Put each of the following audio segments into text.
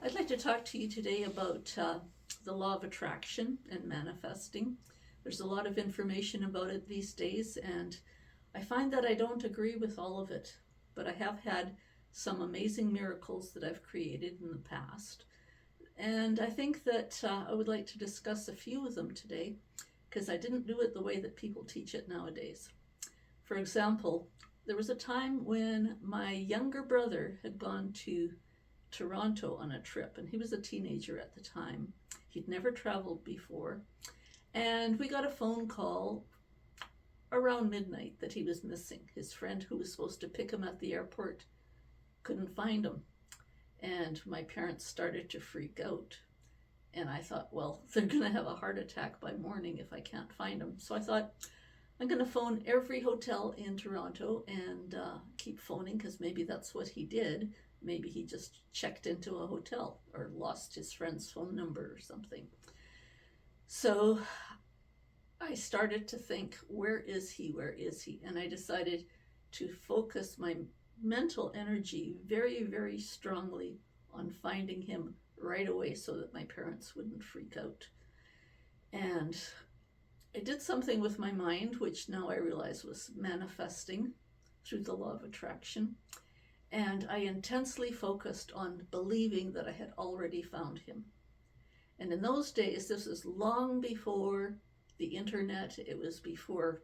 I'd like to talk to you today about the law of attraction and manifesting. There's a lot of information about it these days, and I find that I don't agree with all of it, but I have had some amazing miracles that I've created in the past. And I think that I would like to discuss a few of them today because I didn't do it the way that people teach it nowadays. For example, there was a time when my younger brother had gone to Toronto on a trip, and he was a teenager at the time. He'd never traveled before, and we got a phone call around midnight that he was missing. His friend who was supposed to pick him at the airport couldn't find him, and my parents started to freak out. And I thought, well, they're going to have a heart attack by morning if I can't find him. So I thought, I'm going to phone every hotel in Toronto and keep phoning because maybe that's what he did. Maybe he just checked into a hotel or lost his friend's phone number or something. So I started to think, where is he? Where is he? And I decided to focus my mental energy very, very strongly on finding him right away so that my parents wouldn't freak out. And I did something with my mind, which now I realize was manifesting through the law of attraction. And I intensely focused on believing that I had already found him. And in those days, this was long before the internet. It was before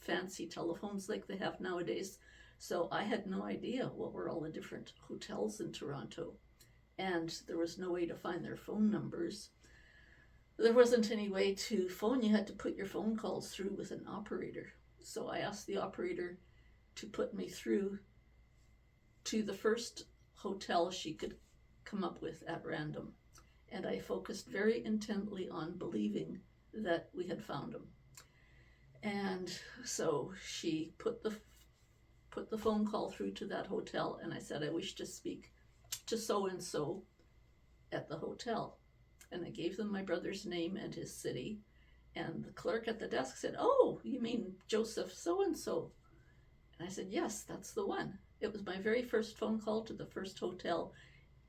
fancy telephones like they have nowadays. So I had no idea what were all the different hotels in Toronto. And there was no way to find their phone numbers. There wasn't any way to phone. You had to put your phone calls through with an operator. So I asked the operator to put me through to the first hotel she could come up with at random. And I focused very intently on believing that we had found him. And so she put the phone call through to that hotel, and I said, I wish to speak to so-and-so at the hotel. And I gave them my brother's name and his city. And the clerk at the desk said, oh, you mean Joseph so-and-so? And I said, yes, that's the one. It was my very first phone call to the first hotel,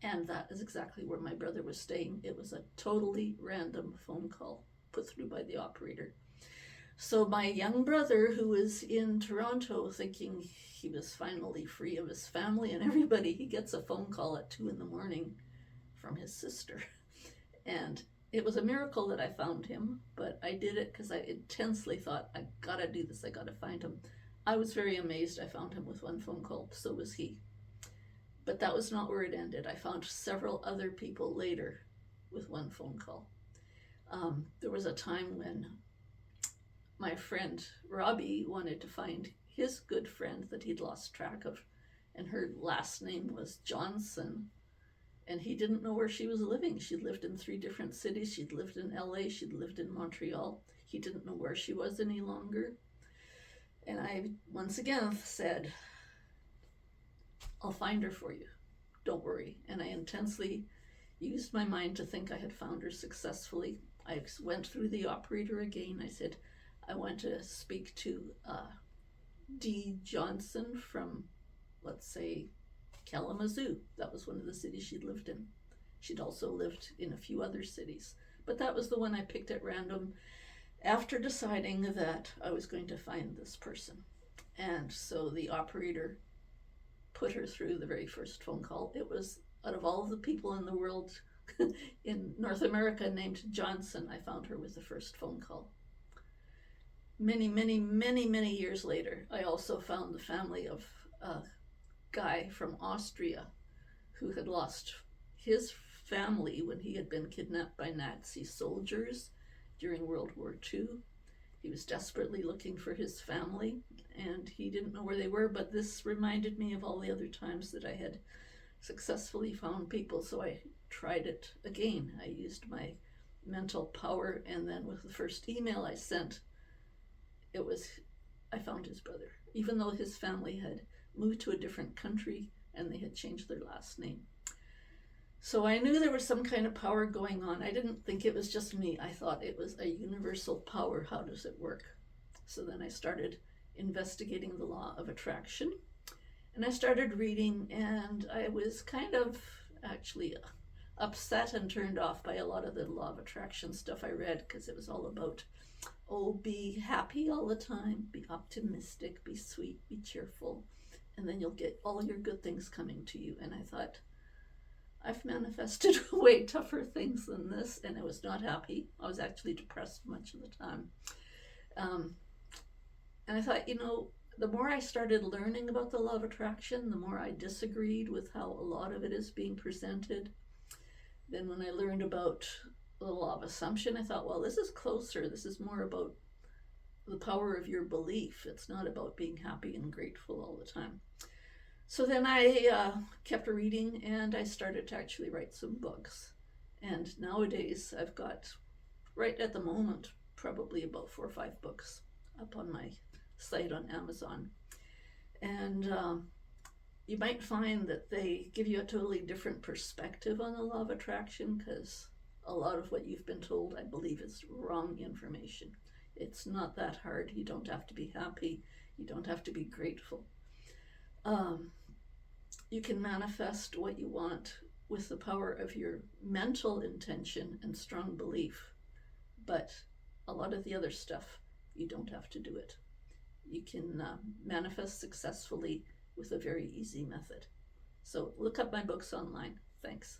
and that is exactly where my brother was staying. It was a totally random phone call put through by the operator. So my young brother, who was in Toronto thinking he was finally free of his family and everybody, he gets a phone call at 2 a.m. from his sister. And it was a miracle that I found him, but I did it because I intensely thought, I gotta do this, I gotta find him. I was very amazed I found him with one phone call, so was he. But that was not where it ended. I found several other people later with one phone call. There was a time when my friend Robbie wanted to find his good friend that he'd lost track of, and her last name was Johnson, and he didn't know where she was living. She'd lived in 3 different cities. She'd lived in LA, she'd lived in Montreal. He didn't know where she was any longer. And I once again said, I'll find her for you. Don't worry. And I intensely used my mind to think I had found her successfully. I went through the operator again. I said, I want to speak to Dee Johnson from, let's say, Kalamazoo. That was one of the cities she'd lived in. She'd also lived in a few other cities. But that was the one I picked at random after deciding that I was going to find this person. And so the operator put her through the very first phone call. It was, out of all of the people in the world in North America named Johnson, I found her with the first phone call. Many, many, many, many years later, I also found the family of a guy from Austria who had lost his family when he had been kidnapped by Nazi soldiers during World War II. He was desperately looking for his family, and he didn't know where they were, but this reminded me of all the other times that I had successfully found people, so I tried it again. I used my mental power, and then with the first email I sent, I found his brother, even though his family had moved to a different country and they had changed their last name. So I knew there was some kind of power going on. I didn't think it was just me. I thought it was a universal power. How does it work? So then I started investigating the law of attraction, and I started reading, and I was kind of actually upset and turned off by a lot of the law of attraction stuff I read, because it was all about, oh, be happy all the time, be optimistic, be sweet, be cheerful, and then you'll get all your good things coming to you. And I thought, I've manifested way tougher things than this, and I was not happy. I was actually depressed much of the time. And I thought, the more I started learning about the law of attraction, the more I disagreed with how a lot of it is being presented. Then when I learned about the law of assumption, I thought, well, this is closer. This is more about the power of your belief. It's not about being happy and grateful all the time. So then I kept reading, and I started to actually write some books. And nowadays I've got, right at the moment, probably about 4 or 5 books up on my site on Amazon. And you might find that they give you a totally different perspective on the law of attraction, because a lot of what you've been told, I believe, is wrong information. It's not that hard. You don't have to be happy. You don't have to be grateful. You can manifest what you want with the power of your mental intention and strong belief. But a lot of the other stuff, you don't have to do it. You can manifest successfully with a very easy method. So look up my books online. Thanks.